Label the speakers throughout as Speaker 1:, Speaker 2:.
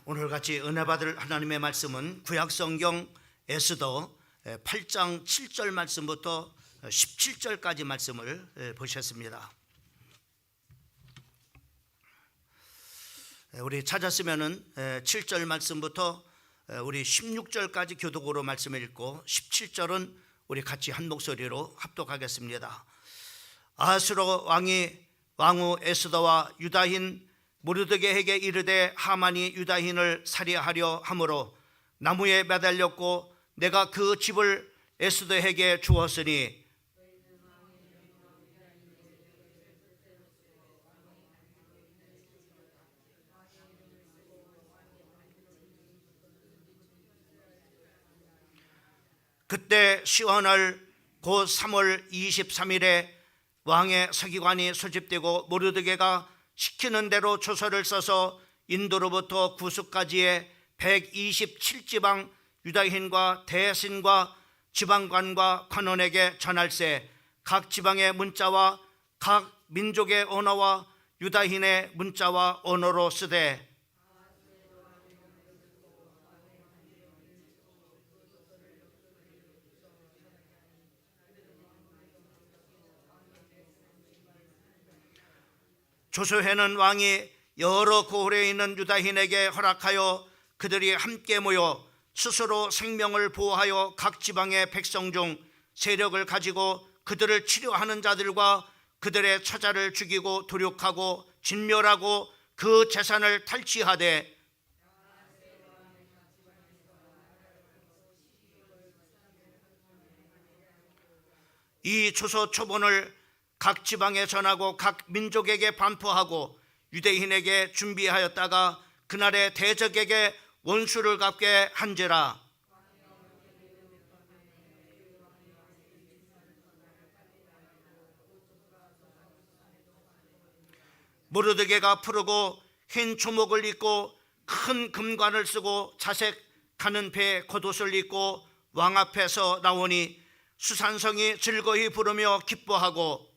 Speaker 1: 오늘 같이 은혜 받을 하나님의 말씀은 구약성경 에스더 8장 7절 말씀부터 17절까지 말씀을 보셨습니다. 우리 찾았으면은 7절 말씀부터 우리 16절까지 교독으로 말씀을 읽고 17절은 우리 같이 한 목소리로 합독하겠습니다. 아하스로 왕후 에스더와 유다인 모르드게에게 이르되 하만이 유다인을 살해하려 함으로 나무에 매달렸고 내가 그 집을 에스더에게 주었으니 그때 시원월 곧 3월 23일에 왕의 서기관이 소집되고 모르드게가 시키는 대로 조서를 써서 인도로부터 구스까지의 127지방 유다인과 대신과 지방관과 관원에게 전할세 각 지방의 문자와 각 민족의 언어와 유다인의 문자와 언어로 쓰되 조서회는 왕이 여러 고을에 있는 유다인에게 허락하여 그들이 함께 모여 스스로 생명을 보호하여 각 지방의 백성 중 세력을 가지고 그들을 치료하는 자들과 그들의 처자를 죽이고 도륙하고 진멸하고 그 재산을 탈취하되 이 조서 초본을 각 지방에 전하고 각 민족에게 반포하고 유대인에게 준비하였다가 그날의 대적에게 원수를 갚게 한지라. 모르드게가 푸르고 흰 초목을 입고 큰 금관을 쓰고 자색하는 배에 겉옷을 입고 왕 앞에서 나오니 수산성이 즐거이 부르며 기뻐하고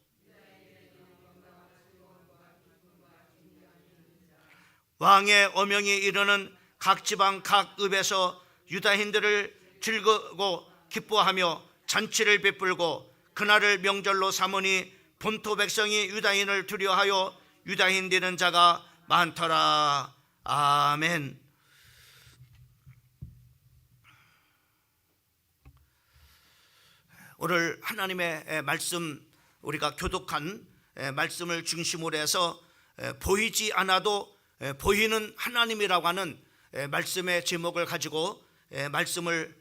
Speaker 1: 왕의 어명이 이르는 각 지방 각 읍에서 유다인들을 즐거고 기뻐하며 잔치를 베풀고 그날을 명절로 삼으니 본토 백성이 유다인을 두려워하여 유다인 되는 자가 많더라. 아멘. 오늘 하나님의 말씀 우리가 교독한 말씀을 중심으로 해서 보이지 않아도 보이는 하나님이라고 하는 말씀의 제목을 가지고 말씀을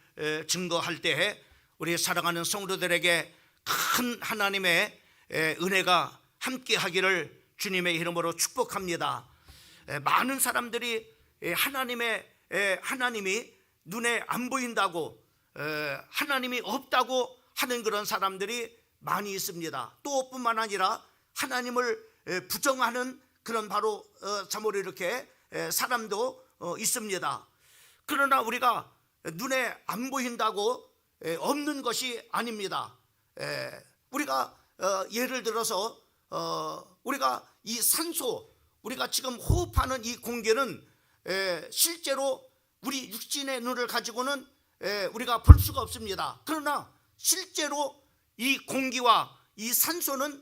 Speaker 1: 증거할 때에 우리 사랑하는 성도들에게 큰 하나님의 은혜가 함께하기를 주님의 이름으로 축복합니다. 많은 사람들이 하나님이 눈에 안 보인다고 하나님이 없다고 하는 그런 사람들이 많이 있습니다. 또 뿐만 아니라 하나님을 부정하는 그런 바로 참으로 이렇게 사람도 있습니다. 그러나 우리가 눈에 안 보인다고 없는 것이 아닙니다. 우리가 예를 들어서 우리가 이 산소 우리가 지금 호흡하는 이 공기는 실제로 우리 육신의 눈을 가지고는 우리가 볼 수가 없습니다. 그러나 실제로 이 공기와 이 산소는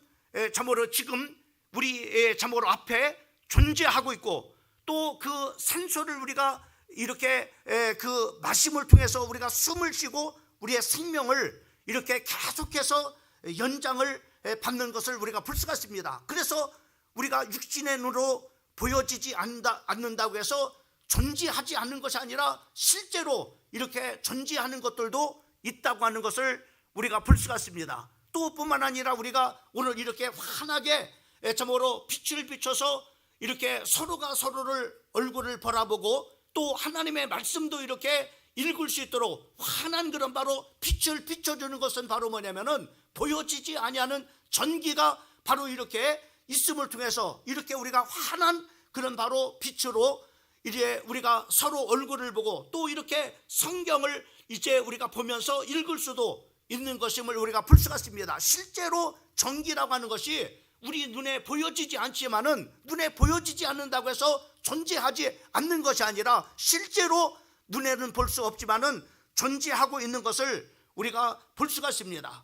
Speaker 1: 참으로 지금 우리의 참으로 앞에 존재하고 있고 또 그 산소를 우리가 이렇게 그 마심을 통해서 우리가 숨을 쉬고 우리의 생명을 이렇게 계속해서 연장을 받는 것을 우리가 볼 수가 있습니다. 그래서 우리가 육신의 눈으로 보여지지 않는다고 해서 존재하지 않는 것이 아니라 실제로 이렇게 존재하는 것들도 있다고 하는 것을 우리가 볼 수가 있습니다. 또 뿐만 아니라 우리가 오늘 이렇게 환하게 참으로 빛을 비춰서 이렇게 서로가 서로를 얼굴을 바라보고 또 하나님의 말씀도 이렇게 읽을 수 있도록 환한 그런 바로 빛을 비춰주는 것은 바로 뭐냐면은 보여지지 아니하는 전기가 바로 이렇게 있음을 통해서 이렇게 우리가 환한 그런 바로 빛으로 이제 우리가 서로 얼굴을 보고 또 이렇게 성경을 이제 우리가 보면서 읽을 수도 있는 것임을 우리가 볼 수가 있습니다. 실제로 전기라고 하는 것이 우리 눈에 보여지지 않지만은 눈에 보여지지 않는다고 해서 존재하지 않는 것이 아니라 실제로 눈에는 볼 수 없지만은 존재하고 있는 것을 우리가 볼 수가 있습니다.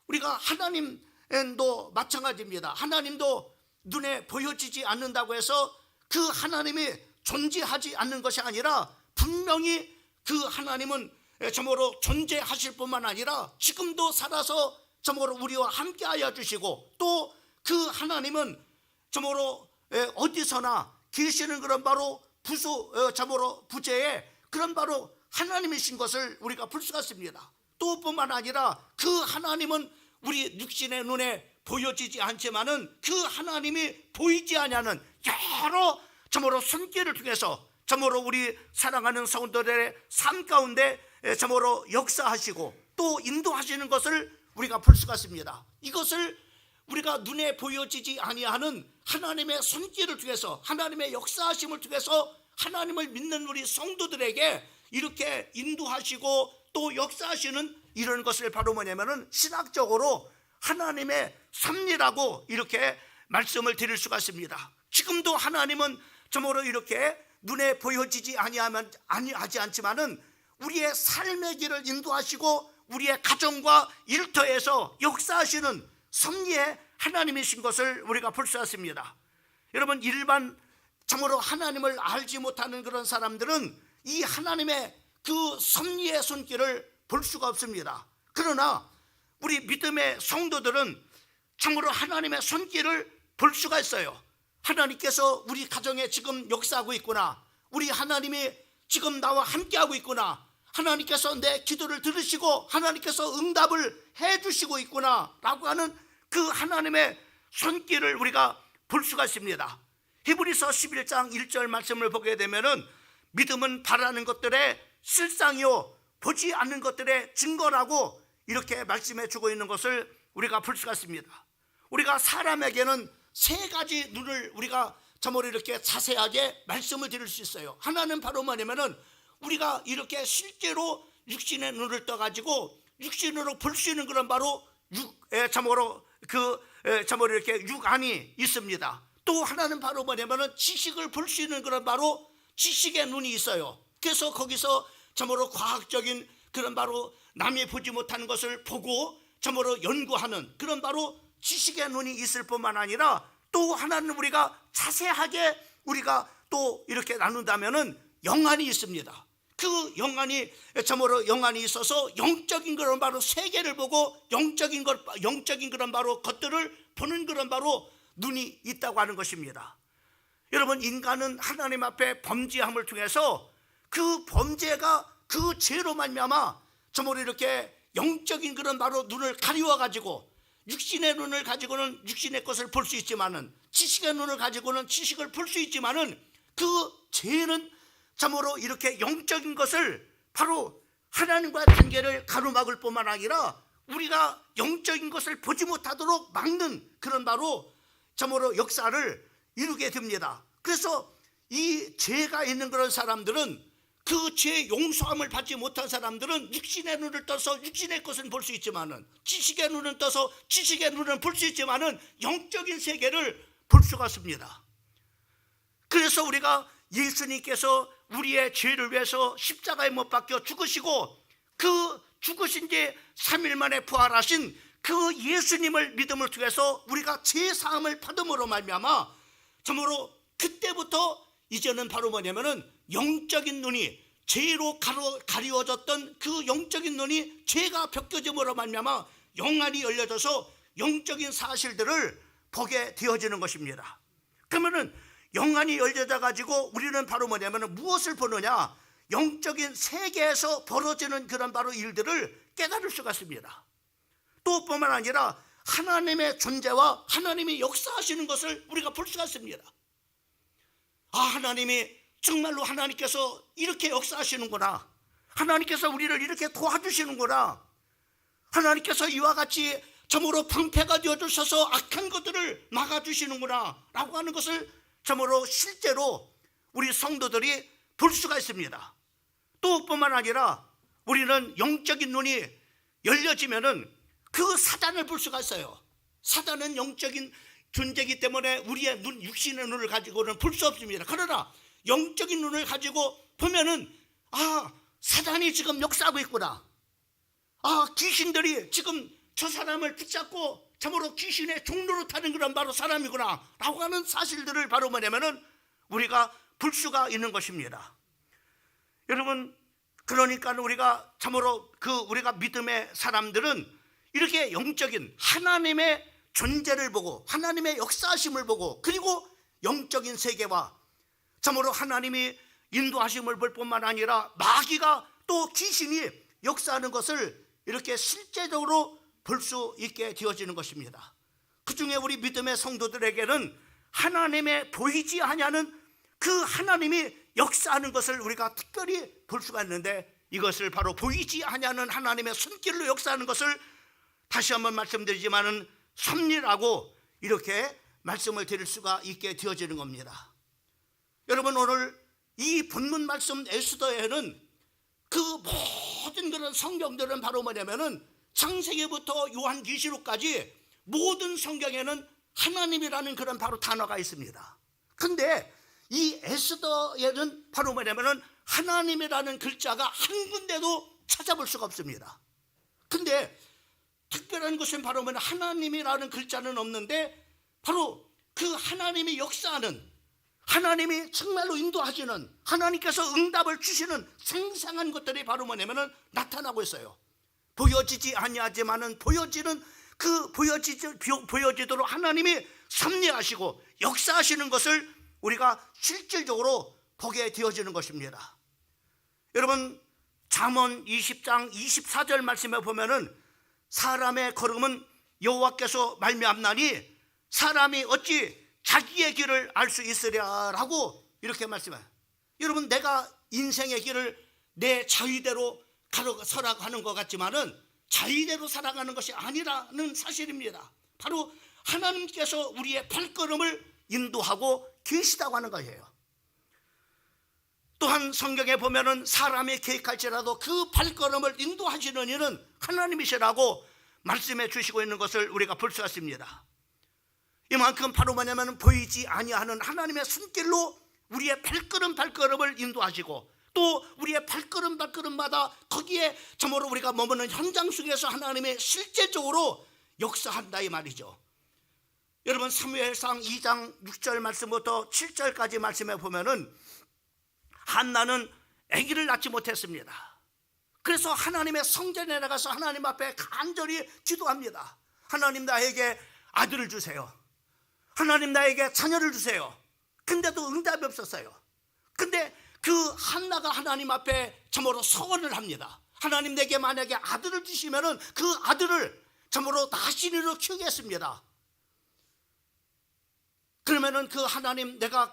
Speaker 1: 우리가 하나님도 마찬가지입니다. 하나님도 눈에 보여지지 않는다고 해서 그 하나님이 존재하지 않는 것이 아니라 분명히 그 하나님은 참으로 존재하실 뿐만 아니라 지금도 살아서 참으로 우리와 함께하여 주시고, 또 그 하나님은 참으로 어디서나 계시는 그런 바로 참으로 부재의 그런 바로 하나님이신 것을 우리가 볼 수가 있습니다. 또 뿐만 아니라 그 하나님은 우리 육신의 눈에 보여지지 않지만은 그 하나님이 보이지 않냐는 여러 참으로 손길을 통해서 참으로 우리 사랑하는 성도들의 삶 가운데 참으로 역사하시고 또 인도하시는 것을 우리가 볼 수가 있습니다. 이것을 우리가 눈에 보여지지 아니하는 하나님의 손길을 통해서, 하나님의 역사하심을 통해서 하나님을 믿는 우리 성도들에게 이렇게 인도하시고 또 역사하시는 이런 것을 바로 뭐냐면은 신학적으로 하나님의 섭리라고 이렇게 말씀을 드릴 수가 있습니다. 지금도 하나님은 참으로 이렇게 눈에 보여지지 아니하지 않지만은 우리의 삶의 길을 인도하시고 우리의 가정과 일터에서 역사하시는 섭리의 하나님이신 것을 우리가 볼 수 있습니다. 여러분, 일반 참으로 하나님을 알지 못하는 그런 사람들은 이 하나님의 그 섭리의 손길을 볼 수가 없습니다. 그러나 우리 믿음의 성도들은 참으로 하나님의 손길을 볼 수가 있어요. 하나님께서 우리 가정에 지금 역사하고 있구나, 우리 하나님이 지금 나와 함께하고 있구나, 하나님께서 내 기도를 들으시고 하나님께서 응답을 해주시고 있구나 라고 하는 그 하나님의 손길을 우리가 볼 수가 있습니다. 히브리서 11장 1절 말씀을 보게 되면은 믿음은 바라는 것들의 실상이요 보지 않는 것들의 증거라고 이렇게 말씀해 주고 있는 것을 우리가 볼 수가 있습니다. 우리가 사람에게는 세 가지 눈을 우리가 참으로 이렇게 자세하게 말씀을 드릴 수 있어요. 하나는 바로 뭐냐면은 우리가 이렇게 실제로 육신의 눈을 떠가지고 육신으로 볼 수 있는 그런 바로 참으로 이렇게 육안이 있습니다. 또 하나는 바로 뭐냐면은 지식을 볼 수 있는 그런 바로 지식의 눈이 있어요. 그래서 거기서 참으로 과학적인 그런 바로 남이 보지 못하는 것을 보고 참으로 연구하는 그런 바로 지식의 눈이 있을 뿐만 아니라 또 하나는 우리가 자세하게 우리가 또 이렇게 나눈다면은 영안이 있습니다. 그 영안이 참으로 영안이 있어서 영적인 그런 바로 세계를 보고 영적인 그런 바로 것들을 보는 그런 바로 눈이 있다고 하는 것입니다. 여러분, 인간은 하나님 앞에 범죄함을 통해서 그 범죄가 그 죄로 말미암아 참으로 이렇게 영적인 그런 바로 눈을 가리워 가지고 육신의 눈을 가지고는 육신의 것을 볼 수 있지만은 지식의 눈을 가지고는 지식을 볼 수 있지만은 그 죄는 참으로 이렇게 영적인 것을 바로 하나님과의 관계를 가로막을 뿐만 아니라 우리가 영적인 것을 보지 못하도록 막는 그런 바로 참으로 역사를 이루게 됩니다. 그래서 이 죄가 있는 그런 사람들은 그 죄 용서함을 받지 못한 사람들은 육신의 눈을 떠서 육신의 것은 볼 수 있지만은 지식의 눈은 떠서 지식의 눈은 볼 수 있지만은 영적인 세계를 볼 수가 없습니다. 그래서 우리가 예수님께서 우리의 죄를 위해서 십자가에 못 박혀 죽으시고 그 죽으신 지 3일 만에 부활하신 그 예수님을 믿음을 통해서 우리가 죄 사함을 받음으로 말미암아 참으로 그때부터 이제는 바로 뭐냐면은 영적인 눈이 죄로 가리워졌던 그 영적인 눈이 죄가 벗겨짐으로 말미암아 영안이 열려져서 영적인 사실들을 보게 되어지는 것입니다. 그러면은 영안이 열려져 가지고 우리는 바로 뭐냐면은 무엇을 보느냐? 영적인 세계에서 벌어지는 그런 바로 일들을 깨달을 수가 있습니다. 또 뿐만 아니라 하나님의 존재와 하나님이 역사하시는 것을 우리가 볼 수가 있습니다. 아, 하나님이 정말로 하나님께서 이렇게 역사하시는구나, 하나님께서 우리를 이렇게 도와주시는구나, 하나님께서 이와 같이 참으로 방패가 되어주셔서 악한 것들을 막아주시는구나 라고 하는 것을 참으로 실제로 우리 성도들이 볼 수가 있습니다. 또 뿐만 아니라 우리는 영적인 눈이 열려지면은 그 사단을 볼 수가 있어요. 사단은 영적인 존재이기 때문에 우리의 눈, 육신의 눈을 가지고는 볼 수 없습니다. 그러나 영적인 눈을 가지고 보면은 사단이 지금 역사하고 있구나. 귀신들이 지금 저 사람을 붙잡고 참으로 귀신의 종로로 타는 그런 바로 사람이구나 라고 하는 사실들을 바로 뭐냐면은 우리가 볼 수가 있는 것입니다. 여러분, 그러니까 우리가 참으로 우리가 믿음의 사람들은 이렇게 영적인 하나님의 존재를 보고 하나님의 역사하심을 보고 그리고 영적인 세계와 참으로 하나님이 인도하심을 볼 뿐만 아니라 마귀가 또 귀신이 역사하는 것을 이렇게 실제적으로 볼 수 있게 되어지는 것입니다. 그 중에 우리 믿음의 성도들에게는 하나님의 보이지 아니하는 그 하나님이 역사하는 것을 우리가 특별히 볼 수가 있는데, 이것을 바로 보이지 아니하는 하나님의 손길로 역사하는 것을 다시 한번 말씀드리지만은 섭리라고 이렇게 말씀을 드릴 수가 있게 되어지는 겁니다. 여러분, 오늘 이 본문 말씀 에스더에는 그 모든 그런 성경들은 바로 뭐냐면은 창세기부터 요한계시록까지 모든 성경에는 하나님이라는 그런 바로 단어가 있습니다. 근데 이 에스더에는 바로 뭐냐면은 하나님이라는 글자가 한 군데도 찾아볼 수가 없습니다. 근데 특별한 것은 바로 뭐냐, 하나님이라는 글자는 없는데 바로 그 하나님이 역사하는, 하나님이 정말로 인도하시는, 하나님께서 응답을 주시는 생생한 것들이 바로 뭐냐면은 나타나고 있어요. 보여지지 아니하지만은 보여지는 그 보여지도록 하나님이 섭리하시고 역사하시는 것을 우리가 실질적으로 보게 되어지는 것입니다. 여러분, 잠언 20장 24절 말씀에 보면은 사람의 걸음은 여호와께서 말미암나니 사람이 어찌 자기의 길을 알 수 있으랴라고 이렇게 말씀해요. 여러분, 내가 인생의 길을 내 자의대로 살아가는 것 같지만은 자의대로 살아가는 것이 아니라는 사실입니다. 바로 하나님께서 우리의 발걸음을 인도하고 계시다고 하는 거예요. 또한 성경에 보면은 사람이 계획할지라도 그 발걸음을 인도하시는 이는 하나님이시라고 말씀해 주시고 있는 것을 우리가 볼 수가 있습니다. 이만큼 바로 뭐냐면 보이지 아니하는 하나님의 손길로 우리의 발걸음을 인도하시고 또 우리의 발걸음마다 거기에 참으로 우리가 머무는 현장 속에서 하나님의 실제적으로 역사한다 이 말이죠. 여러분, 사무엘상 2장 6절 말씀부터 7절까지 말씀해 보면은 한나는 아기를 낳지 못했습니다. 그래서 하나님의 성전에 나가서 하나님 앞에 간절히 기도합니다. 하나님, 나에게 아들을 주세요. 하나님, 나에게 자녀를 주세요. 근데도 응답이 없었어요. 근데 그 한나가 하나님 앞에 참으로 서원을 합니다. 하나님, 내게 만약에 아들을 주시면은 그 아들을 참으로 나신으로 키우겠습니다. 그러면은 그 하나님, 내가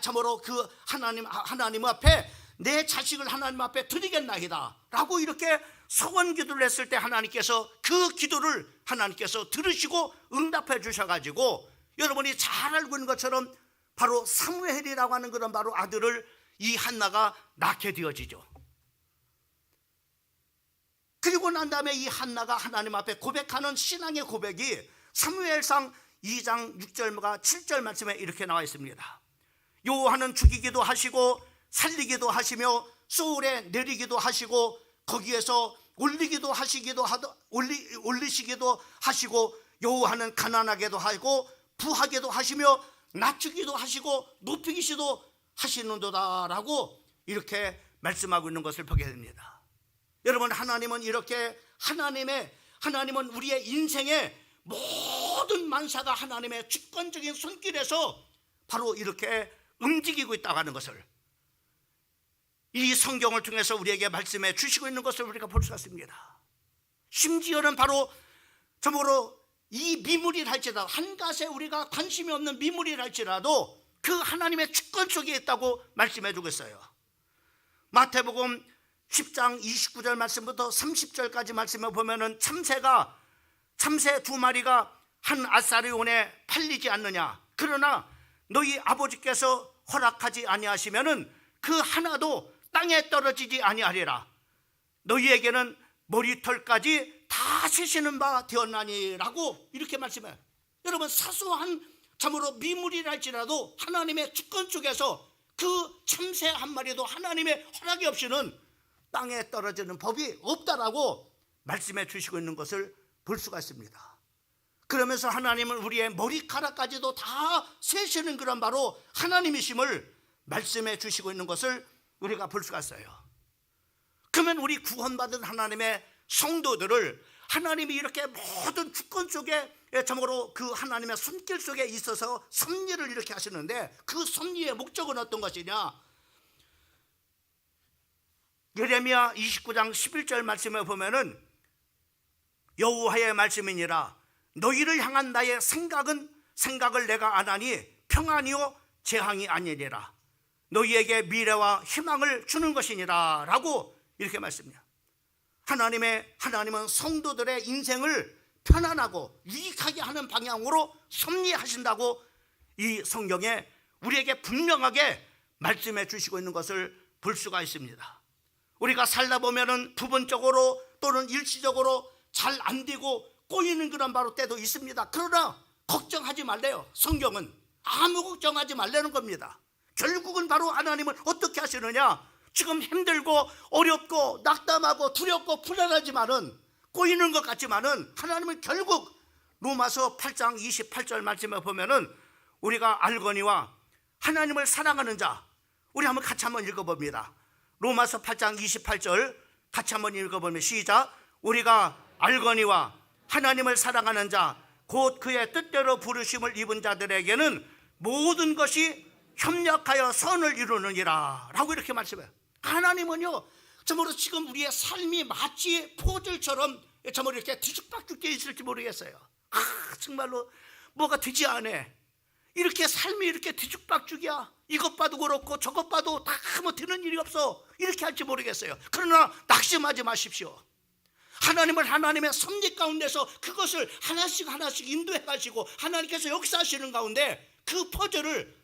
Speaker 1: 참으로 그 하나님 앞에 내 자식을 하나님 앞에 드리겠나이다 라고 이렇게 서원 기도를 했을 때 하나님께서 그 기도를 하나님께서 들으시고 응답해 주셔가지고 여러분이 잘 알고 있는 것처럼 바로 사무엘이라고 하는 그런 바로 아들을 이 한나가 낳게 되어지죠. 그리고 난 다음에 이 한나가 하나님 앞에 고백하는 신앙의 고백이 사무엘상 2장 6절과 7절 말씀에 이렇게 나와 있습니다. 여호와는 죽이기도 하시고 살리기도 하시며 소울에 내리기도 하시고 거기에서 올리시기도 하시고 여호와는 가난하게도 하고 부하게도 하시며 낮추기도 하시고 높이기도 하시는도다 라고 이렇게 말씀하고 있는 것을 보게 됩니다. 여러분, 하나님은 이렇게 하나님은 우리의 인생의 모든 만사가 하나님의 주권적인 손길에서 바로 이렇게 움직이고 있다고 하는 것을 이 성경을 통해서 우리에게 말씀해 주시고 있는 것을 우리가 볼 수가 있습니다. 심지어는 바로 저모로 이 미물이라 할지라도 한 가지에 우리가 관심이 없는 미물이라 할지라도 그 하나님의 주권 속에 있다고 말씀해 주고 있어요. 마태복음 10장 29절 말씀부터 30절까지 말씀을 보면은 참새 두 마리가 한 아사리온에 팔리지 않느냐. 그러나 너희 아버지께서 허락하지 아니하시면은 그 하나도 땅에 떨어지지 아니하리라. 너희에게는 머리털까지 다 세시는 바 되었나니라고 이렇게 말씀해요. 여러분, 사소한 참으로 미물이랄지라도 하나님의 주권 쪽에서 그 참새 한 마리도 하나님의 허락이 없이는 땅에 떨어지는 법이 없다라고 말씀해 주시고 있는 것을 볼 수가 있습니다. 그러면서 하나님은 우리의 머리카락까지도 다 세시는 그런 바로 하나님이심을 말씀해 주시고 있는 것을 우리가 볼 수가 있어요. 그러면 우리 구원받은 하나님의 성도들을 하나님이 이렇게 모든 주권 속에 참으로 그 하나님의 손길 속에 있어서 섭리를 이렇게 하시는데, 그 섭리의 목적은 어떤 것이냐? 예레미야 29장 11절 말씀에 보면은 여호와의 말씀이니라 너희를 향한 나의 생각을 내가 아나니 평안이요 재앙이 아니니라 너희에게 미래와 희망을 주는 것이니라 라고 이렇게 말씀해요. 하나님은 성도들의 인생을 편안하고 유익하게 하는 방향으로 섭리하신다고 이 성경에 우리에게 분명하게 말씀해 주시고 있는 것을 볼 수가 있습니다. 우리가 살다 보면은 부분적으로 또는 일시적으로 잘 안 되고 꼬이는 그런 바로 때도 있습니다. 그러나 걱정하지 말래요. 성경은 아무 걱정하지 말라는 겁니다. 결국은 바로 하나님은 어떻게 하시느냐? 지금 힘들고 어렵고 낙담하고 두렵고 불안하지만은 꼬이는 것 같지만은 하나님은 결국 로마서 8장 28절 말씀에 보면은 우리가 알거니와 하나님을 사랑하는 자, 우리 한번 같이 한번 읽어봅니다. 로마서 8장 28절 같이 한번 읽어보면 시작. 우리가 알거니와 하나님을 사랑하는 자 곧 그의 뜻대로 부르심을 입은 자들에게는 모든 것이 협력하여 선을 이루느니라 라고 이렇게 말씀해요. 하나님은요 정말로 지금 우리의 삶이 마치 포즐처럼 정말 이렇게 뒤죽박죽 되어 있을지 모르겠어요. 정말로 뭐가 되지 않아. 이렇게 삶이 이렇게 뒤죽박죽이야. 이것 봐도 그렇고 저것 봐도 다 뭐 되는 일이 없어. 이렇게 할지 모르겠어요. 그러나 낙심하지 마십시오. 하나님은 하나님의 섭리 가운데서 그것을 하나씩 인도해 가시고 하나님께서 역사하시는 가운데 그 퍼즐을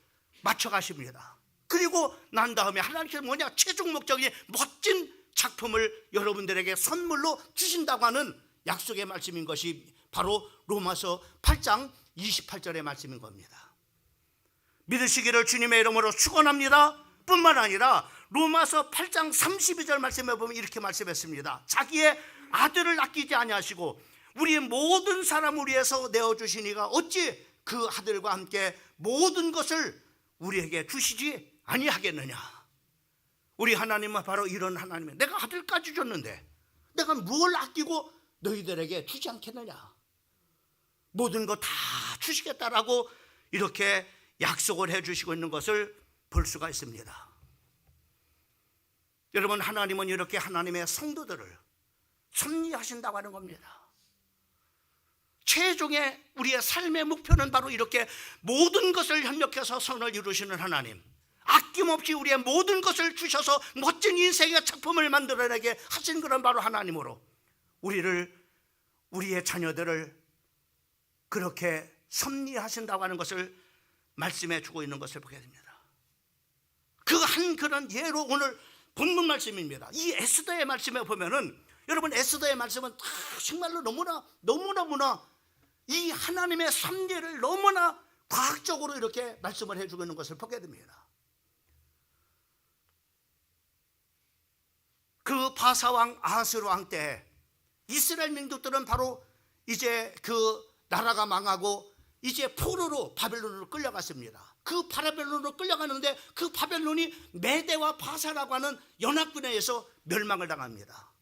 Speaker 1: 맞춰 가십니다. 그리고 난 다음에 하나님께서 뭐냐? 최종 목적이 멋진 작품을 여러분들에게 선물로 주신다고 하는 약속의 말씀인 것이 바로 로마서 8장 28절의 말씀인 겁니다. 믿으시기를 주님의 이름으로 축원합니다. 뿐만 아니라 로마서 8장 32절 말씀에 보면 이렇게 말씀했습니다. 자기의 아들을 아끼지 아니하시고 우리의 모든 사람을 위해서 내어주시니가 어찌 그 아들과 함께 모든 것을 우리에게 주시지 아니하겠느냐. 우리 하나님은 바로 이런 하나님이에요. 내가 아들까지 줬는데 내가 뭘 아끼고 너희들에게 주지 않겠느냐. 모든 것 다 주시겠다라고 이렇게 약속을 해주시고 있는 것을 볼 수가 있습니다. 여러분, 하나님은 이렇게 하나님의 성도들을 섭리하신다고 하는 겁니다. 최종의 우리의 삶의 목표는 바로 이렇게 모든 것을 협력해서 선을 이루시는 하나님, 아낌없이 우리의 모든 것을 주셔서 멋진 인생의 작품을 만들어내게 하신 그런 바로 하나님으로 우리의 자녀들을 그렇게 섭리하신다고 하는 것을 말씀해 주고 있는 것을 보게 됩니다. 그 한 그런 예로 오늘 본문 말씀입니다. 이 에스더의 말씀에 보면은 여러분, 에스더의 말씀은 정말로 너무나 이 하나님의 섭리를 너무나 과학적으로 이렇게 말씀을 해주고 있는 것을 보게 됩니다. 그 바사왕 아하스로 왕 때 이스라엘 민족들은 바로 이제 그 나라가 망하고 이제 포로로 바벨론으로 끌려갔습니다. 그 바벨론으로 끌려가는데 그 바벨론이 메대와 바사라고 하는 연합군에 의해서 멸망을 당합니다.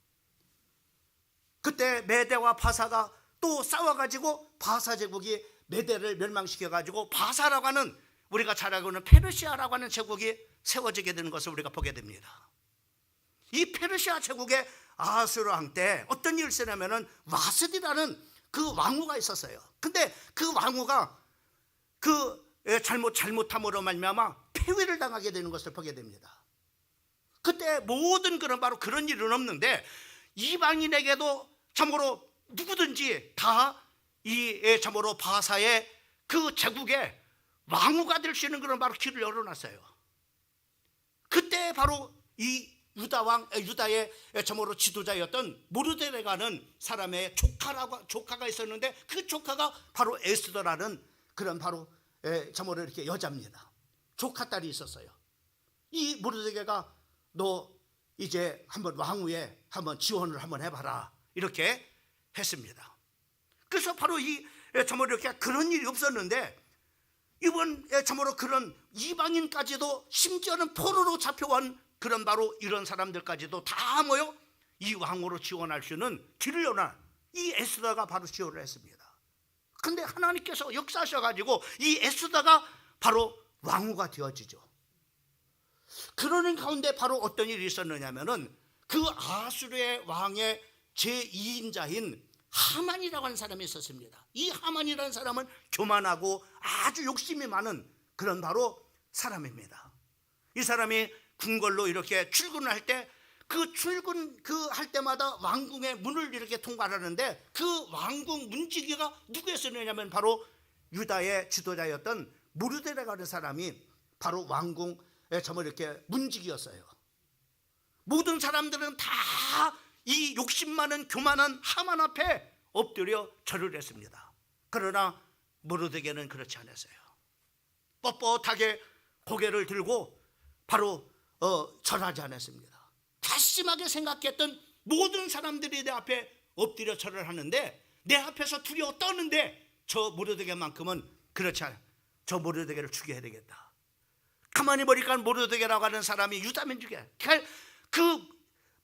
Speaker 1: 그때 메대와 바사가 또 싸워가지고 바사 제국이 메대를 멸망시켜가지고 바사라고 하는 우리가 잘 알고 있는 페르시아라고 하는 제국이 세워지게 되는 것을 우리가 보게 됩니다. 이 페르시아 제국의 아하스로 왕 때 어떤 일을 쓰냐면은 와스디라는 그 왕후가 있었어요. 근데 그 왕후가 그 잘못함으로 말미암아 폐위를 당하게 되는 것을 보게 됩니다. 그때 모든 그런 바로 그런 일은 없는데 이방인에게도 참으로 누구든지 다 이 참으로 바사의 그 제국의 왕후가 될 수 있는 그런 바로 길을 열어놨어요. 그때 바로 이 유다의 참으로 지도자였던 모르드게라는 사람의 조카가 있었는데, 그 조카가 바로 에스더라는 그런 바로 참으로 이렇게 여자입니다. 조카 딸이 있었어요. 이 모르드게가 너 이제 한번 왕후에 한번 지원을 한번 해봐라, 이렇게 했습니다. 그래서 바로 이 참으로 이렇게 그런 일이 없었는데, 이번 참으로 그런 이방인까지도, 심지어는 포로로 잡혀온 그런 바로 이런 사람들까지도 다 모여 이 왕으로 지원할 수 있는 길을 열어놔 이 에스더가 바로 지원을 했습니다. 근데 하나님께서 역사하셔가지고 이 에스더가 바로 왕후가 되어지죠. 그러는 가운데 바로 어떤 일이 있었느냐면은, 그 아수르의 왕의 제2인자인 하만이라고 하는 사람이 있었습니다. 이 하만이라는 사람은 교만하고 아주 욕심이 많은 그런 바로 사람입니다. 이 사람이 궁궐로 이렇게 출근을 할 때, 그 할 때마다 왕궁의 문을 이렇게 통과하는데, 그 왕궁 문지기가 누구였느냐면 바로 유다의 지도자였던 모르드게라고 하는 사람이 바로 왕궁에 정말 이렇게 문지기였어요. 모든 사람들은 다 이 욕심 많은 교만한 하만 앞에 엎드려 절을 했습니다. 그러나 모르드게는 그렇지 않았어요. 뻣뻣하게 고개를 들고 바로 절하지 않았습니다. 다심하게 생각했던 모든 사람들이 내 앞에 엎드려 절을 하는데, 내 앞에서 두려워 떠는데, 저 모르드게만큼은 그렇지 않아요. 저 모르드게를 죽여야 되겠다. 가만히 보니까 모르드게라고 하는 사람이 유다민족이야. 그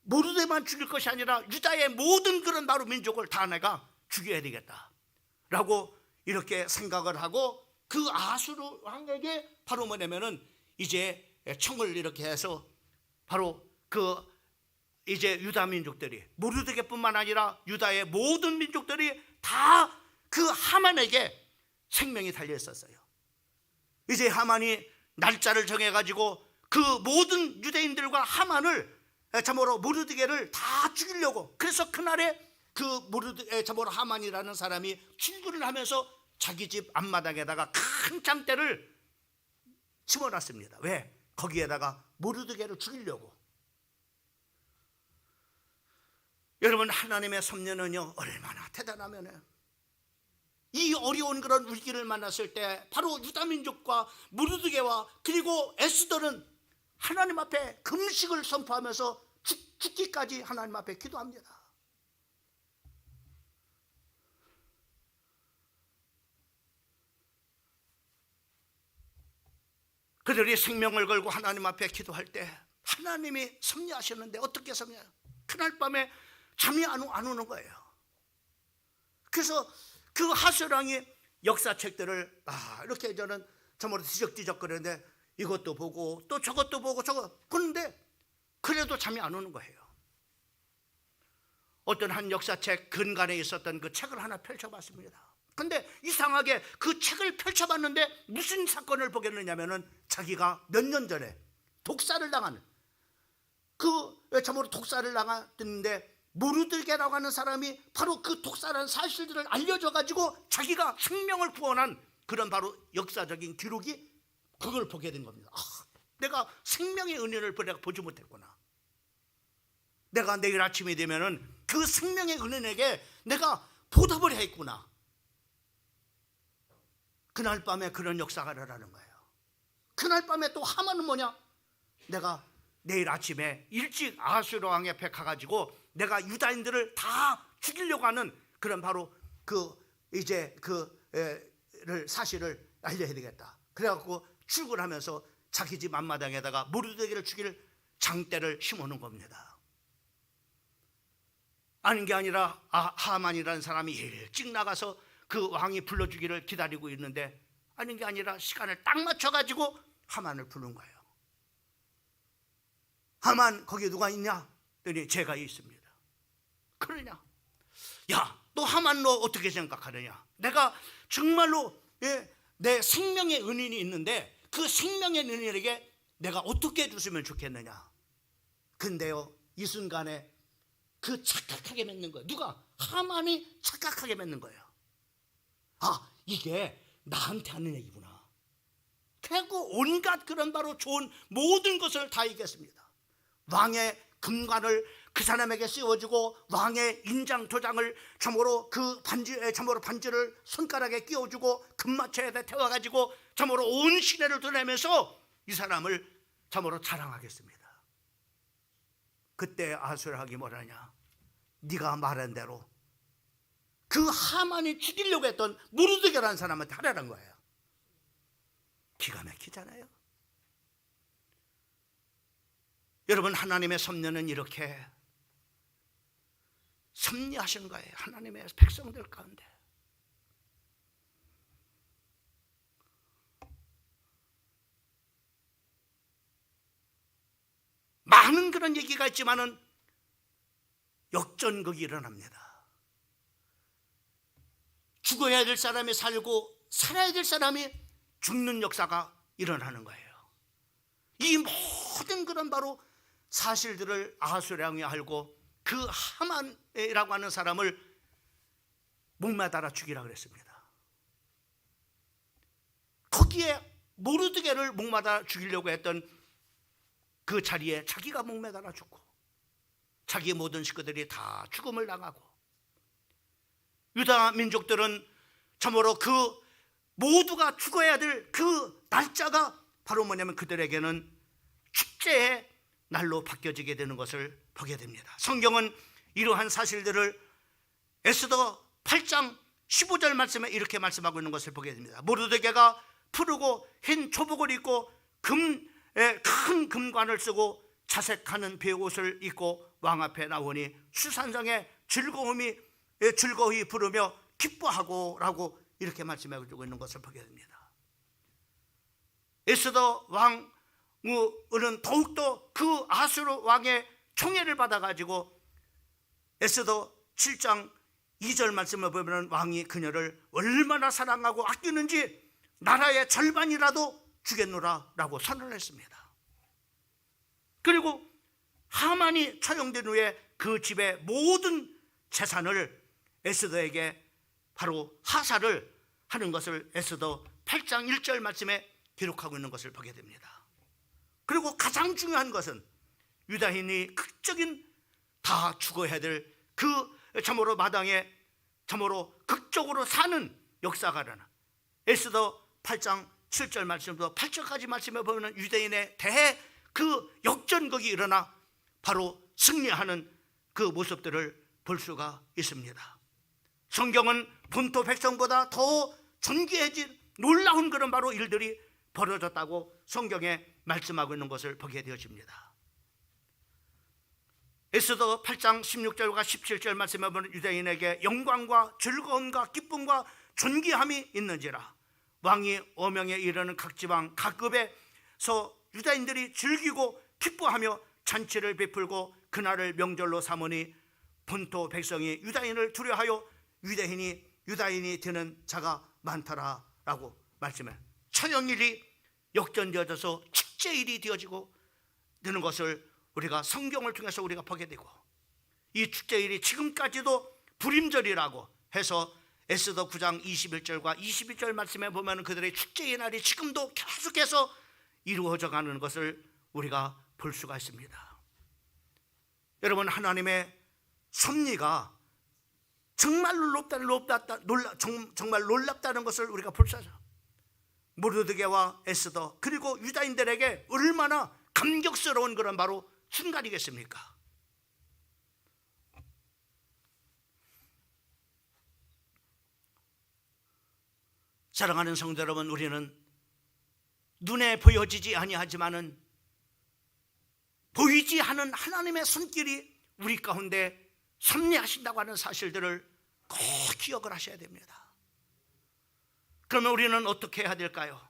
Speaker 1: 모르드게만 죽일 것이 아니라 유다의 모든 그런 바로 민족을 다 내가 죽여야 되겠다 라고 이렇게 생각을 하고, 그 아수르 왕에게 바로 뭐냐면은 이제 청을 이렇게 해서 바로 그 이제 유다 민족들이, 모르드게뿐만 아니라 유다의 모든 민족들이 다 그 하만에게 생명이 달려 있었어요. 이제 하만이 날짜를 정해가지고 그 모든 유대인들과 하만을 참으로 모르드게를 다 죽이려고, 그래서 그날에 그 참으로 하만이라는 사람이 출근을 하면서 자기 집 앞마당에다가 큰 장대를 심어놨습니다. 왜? 거기에다가 모르드게를 죽이려고. 여러분, 하나님의 섭리는요 얼마나 대단하면은, 이 어려운 그런 위기를 만났을 때 바로 유다민족과 모르드게와 그리고 에스더는 하나님 앞에 금식을 선포하면서 죽기까지 하나님 앞에 기도합니다. 그들이 생명을 걸고 하나님 앞에 기도할 때 하나님이 섭리하셨는데, 어떻게 섭리해요? 그날 밤에 잠이 안 오는 거예요. 그래서 그 하수랑이 역사책들을 이렇게 저는 정말 뒤적뒤적 거리는데, 이것도 보고 또 저것도 보고 그런데 그래도 잠이 안 오는 거예요. 어떤 한 역사책 근간에 있었던 그 책을 하나 펼쳐봤습니다. 근데 이상하게 그 책을 펼쳐봤는데 무슨 사건을 보겠느냐면은, 자기가 몇 년 전에 독사를 당한, 참으로 독사를 당했는데 모르드게라고 하는 사람이 바로 그 독사라는 사실들을 알려줘가지고 자기가 생명을 구원한 그런 바로 역사적인 기록이, 그걸 보게 된 겁니다. 내가 생명의 은혜를 보지 못했구나. 내가 내일 아침이 되면은 그 생명의 은혜에게 내가 보답을 했구나. 그날 밤에 그런 역사가 일어나는 거예요. 그날 밤에 또 하만은 뭐냐? 내가 내일 아침에 일찍 아수르 왕 옆에 가가지고 내가 유다인들을 다 죽이려고 하는 그런 바로 사실을 알려야 되겠다. 그래갖고 출근하면서 자기 집 앞마당에다가 모르드게를 죽일 장대를 심어놓은 겁니다. 아닌 게 아니라 하만이라는 사람이 일찍 나가서 그 왕이 불러주기를 기다리고 있는데, 아닌 게 아니라 시간을 딱 맞춰가지고 하만을 부른 거예요. 하만, 거기 누가 있냐? 그랬더니 제가 있습니다. 그러냐? 야, 너 하만 너 어떻게 생각하느냐? 내가 정말로 내 생명의 은인이 있는데 그 생명의 은인에게 내가 어떻게 해줬으면 좋겠느냐? 근데요, 이 순간에 그 착각하게 맺는 거예요. 누가? 하만이 착각하게 맺는 거예요. 이게 나한테 하는 얘기구나. 그리고 온갖 그런 바로 좋은 모든 것을 다 얘기했습니다. 왕의 금관을 그 사람에게 씌워주고 왕의 인장 도장을 참으로 그 반지를 손가락에 끼워주고 금마차에다 태워가지고 참으로 온 시내를 드러내면서 이 사람을 참으로 자랑하겠습니다. 그때 아수라기 뭐라냐? 네가 말한 대로 그 하만이 죽이려고 했던 모르드게라는 사람한테 하라는 거예요. 기가 막히잖아요. 여러분, 하나님의 섭리는 이렇게 섭리하신 거예요. 하나님의 백성들 가운데. 많은 그런 얘기가 있지만은 역전극이 일어납니다. 죽어야 될 사람이 살고 살아야 될 사람이 죽는 역사가 일어나는 거예요. 이 모든 그런 바로 사실들을 아하수에라 왕이 알고 그 하만이라고 하는 사람을 목매달아 죽이라 그랬습니다. 거기에 모르드게를 목매달아 죽이려고 했던 그 자리에 자기가 목매달아 죽고 자기 모든 식구들이 다 죽음을 당하고, 유다 민족들은 참으로 그 모두가 죽어야 될 그 날짜가 바로 뭐냐면 그들에게는 축제의 날로 바뀌어지게 되는 것을 보게 됩니다. 성경은 이러한 사실들을 에스더 8장 15절 말씀에 이렇게 말씀하고 있는 것을 보게 됩니다. 모르드게가 푸르고 흰 초복을 입고 큰 금관을 쓰고 자색하는 베옷을 입고 왕 앞에 나오니 수산성에 즐거이 부르며 기뻐하고 라고 이렇게 말씀하고 있는 것을 보게 됩니다. 에스더 왕은 더욱더 그 아수르 왕의 총애를 받아가지고 에스더 7장 2절 말씀을 보면 왕이 그녀를 얼마나 사랑하고 아끼는지 나라의 절반이라도 주겠노라 라고 선언을 했습니다. 그리고 하만이 처형된 후에 그 집의 모든 재산을 에스더에게 바로 하사를 하는 것을 에스더 8장 1절 말씀에 기록하고 있는 것을 보게 됩니다. 그리고 가장 중요한 것은 유다인이 극적인 다 죽어야 될 그 참으로 마당에 참으로 극적으로 사는 역사가 일어나. 에스더 8장 7절 말씀부터 8절까지 말씀해 보면 유대인에 대해 그 역전극이 일어나 바로 승리하는 그 모습들을 볼 수가 있습니다. 성경은 본토 백성보다 더 존귀해진 놀라운 그런 바로 일들이 벌어졌다고 성경에 말씀하고 있는 것을 보게 되어집니다. 에스더 8장 16절과 17절 말씀해 보면 유대인에게 영광과 즐거움과 기쁨과 존귀함이 있는지라. 왕이 어명에 이르는 각 지방 각급에서 유다인들이 즐기고 기뻐하며 잔치를 베풀고 그날을 명절로 삼으니 본토 백성이 유다인을 두려하여 유다인이 되는 자가 많더라 라고 말씀해. 처형일이 역전되어져서 축제일이 되어지고 되는 것을 우리가 성경을 통해서 우리가 보게 되고, 이 축제일이 지금까지도 불임절이라고 해서 에스더 9장 21절과 22절 말씀에 보면 그들의 축제의 날이 지금도 계속해서 이루어져 가는 것을 우리가 볼 수가 있습니다. 여러분, 하나님의 섭리가 정말로 정말 놀랍다는 것을 우리가 볼 수 있어요. 모르드게와 에스더 그리고 유다인들에게 얼마나 감격스러운 그런 바로 순간이겠습니까? 사랑하는 성도 여러분, 우리는 눈에 보여지지 아니하지만은 보이지 않은 하나님의 손길이 우리 가운데 섭리하신다고 하는 사실들을 꼭 기억을 하셔야 됩니다. 그러면 우리는 어떻게 해야 될까요?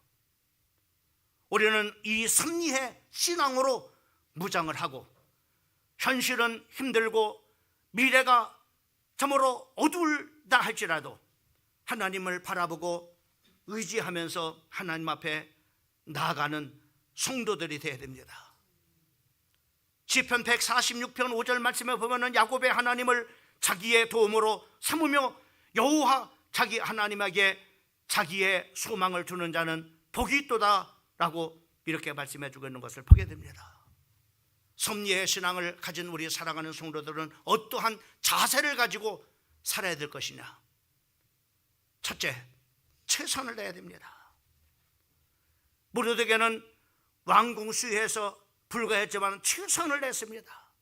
Speaker 1: 우리는 이 섭리의 신앙으로 무장을 하고, 현실은 힘들고 미래가 참으로 어두울다 할지라도 하나님을 바라보고 의지하면서 하나님 앞에 나아가는 성도들이 되어야 됩니다. 시편 146편 5절 말씀에 보면은 야곱의 하나님을 자기의 도움으로 삼으며 여호와 자기 하나님에게 자기의 소망을 두는 자는 복이 있도다 라고 이렇게 말씀해 주고 있는 것을 보게 됩니다. 섭리의 신앙을 가진 우리 사랑하는 성도들은 어떠한 자세를 가지고 살아야 될 것이냐? 첫째, 최선을 다해야 됩니다. 모르드게는 왕궁수위에서 불과했지만 최선을 다했습니다.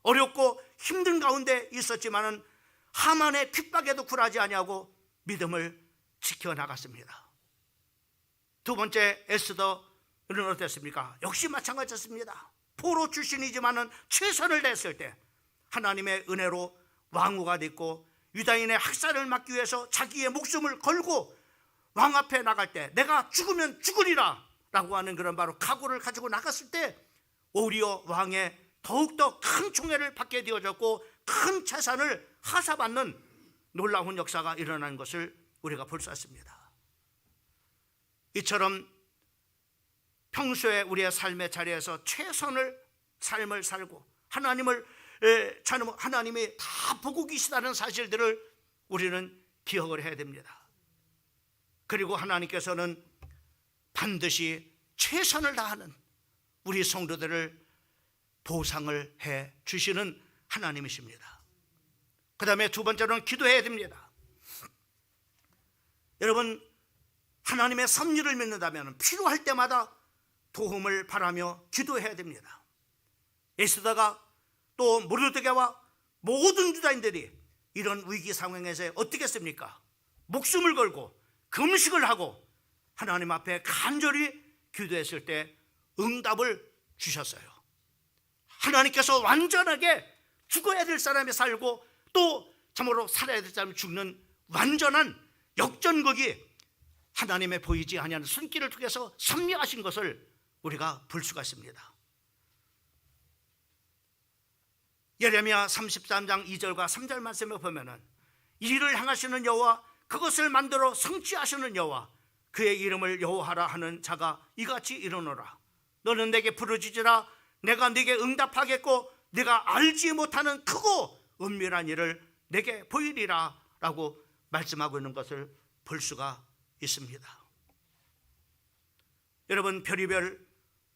Speaker 1: 어렵고 힘든 가운데 있었지만은 하만의 핍박에도 굴하지 아니하고 믿음을 지켜나갔습니다. 두 번째, 에스더는 어땠습니까? 역시 마찬가지였습니다. 포로 출신이지만은 최선을 다했을 때 하나님의 은혜로 왕후가 됐고, 유다인의 학살을 막기 위해서 자기의 목숨을 걸고 왕 앞에 나갈 때 내가 죽으면 죽으리라 라고 하는 그런 바로 각오를 가지고 나갔을 때 오히려 왕의 더욱더 큰 총애를 받게 되어졌고 큰 재산을 하사받는 놀라운 역사가 일어난 것을 우리가 볼 수 있습니다. 이처럼 평소에 우리의 삶의 자리에서 최선을 삶을 살고 하나님이 다 보고 계시다는 사실들을 우리는 기억을 해야 됩니다. 그리고 하나님께서는 반드시 최선을 다하는 우리 성도들을 보상을 해 주시는 하나님이십니다. 그 다음에 두 번째로는 기도해야 됩니다. 여러분, 하나님의 섭리를 믿는다면 필요할 때마다 도움을 바라며 기도해야 됩니다. 에스더가 또 모르드게와 모든 유다인들이 이런 위기 상황에서 어떻게 했습니까? 목숨을 걸고 금식을 하고 하나님 앞에 간절히 기도했을 때 응답을 주셨어요. 하나님께서 완전하게 죽어야 될 사람이 살고 또 참으로 살아야 될 사람이 죽는 완전한 역전극이 하나님의 보이지 아니하는 손길을 통해서 섭리하신 것을 우리가 볼 수가 있습니다. 예레미야 33장 2절과 3절 말씀에 보면은 이를 행하시는 여호와, 그것을 만들어 성취하시는 여호와, 그의 이름을 여호와라 하는 자가 이같이 이르노라. 너는 내게 부르짖으라. 내가 네게 응답하겠고 네가 알지 못하는 크고 은밀한 일을 내게 보이리라 라고 말씀하고 있는 것을 볼 수가 있습니다. 여러분, 별의별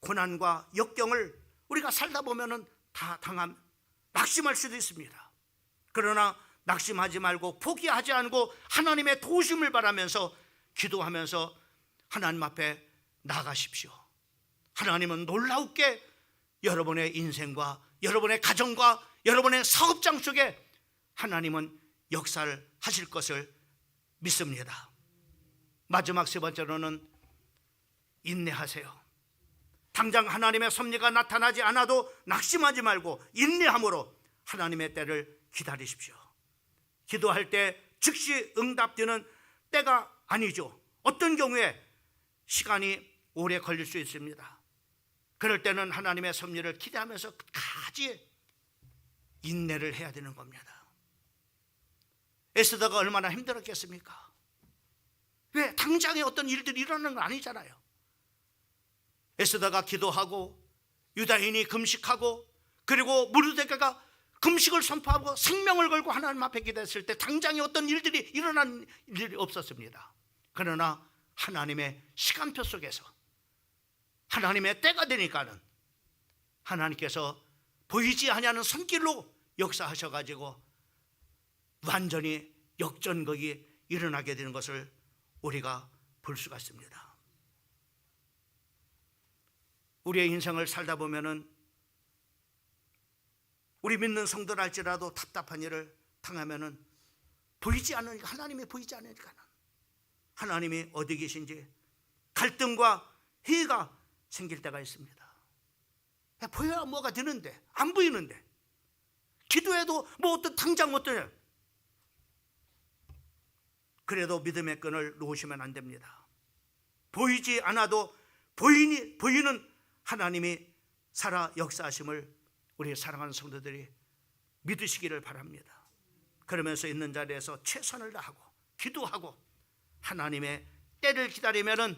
Speaker 1: 고난과 역경을 우리가 살다 보면은 다 낙심할 수도 있습니다. 그러나 낙심하지 말고 포기하지 않고 하나님의 도우심을 바라면서 기도하면서 하나님 앞에 나가십시오. 하나님은 놀랍게 여러분의 인생과 여러분의 가정과 여러분의 사업장 속에 하나님은 역사를 하실 것을 믿습니다. 마지막 세 번째로는 인내하세요. 당장 하나님의 섭리가 나타나지 않아도 낙심하지 말고 인내함으로 하나님의 때를 기다리십시오. 기도할 때 즉시 응답되는 때가 아니죠. 어떤 경우에 시간이 오래 걸릴 수 있습니다. 그럴 때는 하나님의 섭리를 기대하면서 끝까지 인내를 해야 되는 겁니다. 에스더가 얼마나 힘들었겠습니까? 왜? 당장에 어떤 일들이 일어나는 건 아니잖아요. 에스더가 기도하고 유다인이 금식하고 그리고 모르드게가 금식을 선포하고 생명을 걸고 하나님 앞에 기도했을 때 당장에 어떤 일들이 일어난 일이 없었습니다. 그러나 하나님의 시간표 속에서 하나님의 때가 되니까는 하나님께서 보이지 아니하는 손길로 역사하셔가지고 완전히 역전극이 일어나게 되는 것을 우리가 볼 수가 있습니다. 우리의 인생을 살다 보면은 우리 믿는 성도랄지라도 답답한 일을 당하면은 보이지 않으니까, 하나님이 보이지 않으니까 하나님이 어디 계신지 갈등과 회의가 생길 때가 있습니다. 보여야 뭐가 되는데 안 보이는데, 기도해도 뭐 어떤 당장 어떠냐. 그래도 믿음의 끈을 놓으시면 안 됩니다. 보이지 않아도 보이는 하나님이 살아 역사하심을 우리 사랑하는 성도들이 믿으시기를 바랍니다. 그러면서 있는 자리에서 최선을 다하고 기도하고 하나님의 때를 기다리면은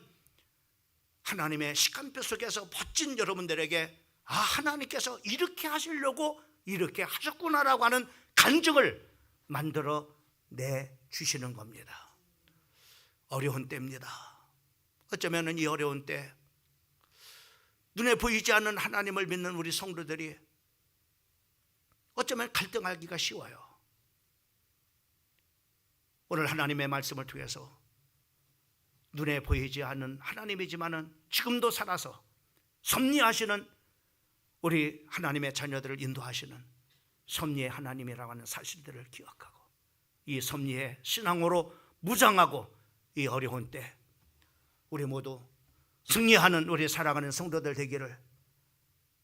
Speaker 1: 하나님의 시간표 속에서 멋진 여러분들에게 하나님께서 이렇게 하시려고 이렇게 하셨구나라고 하는 간증을 만들어 내주시는 겁니다. 어려운 때입니다. 어쩌면 이 어려운 때 눈에 보이지 않는 하나님을 믿는 우리 성도들이 어쩌면 갈등하기가 쉬워요. 오늘 하나님의 말씀을 통해서 눈에 보이지 않는 하나님이지만은 지금도 살아서 섭리하시는 우리 하나님의 자녀들을 인도하시는 섭리의 하나님이라고 하는 사실들을 기억하고 이 섭리의 신앙으로 무장하고 이 어려운 때 우리 모두 승리하는 우리 사랑하는 성도들 되기를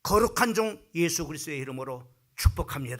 Speaker 1: 거룩한 종 예수 그리스도의 이름으로 축복합니다.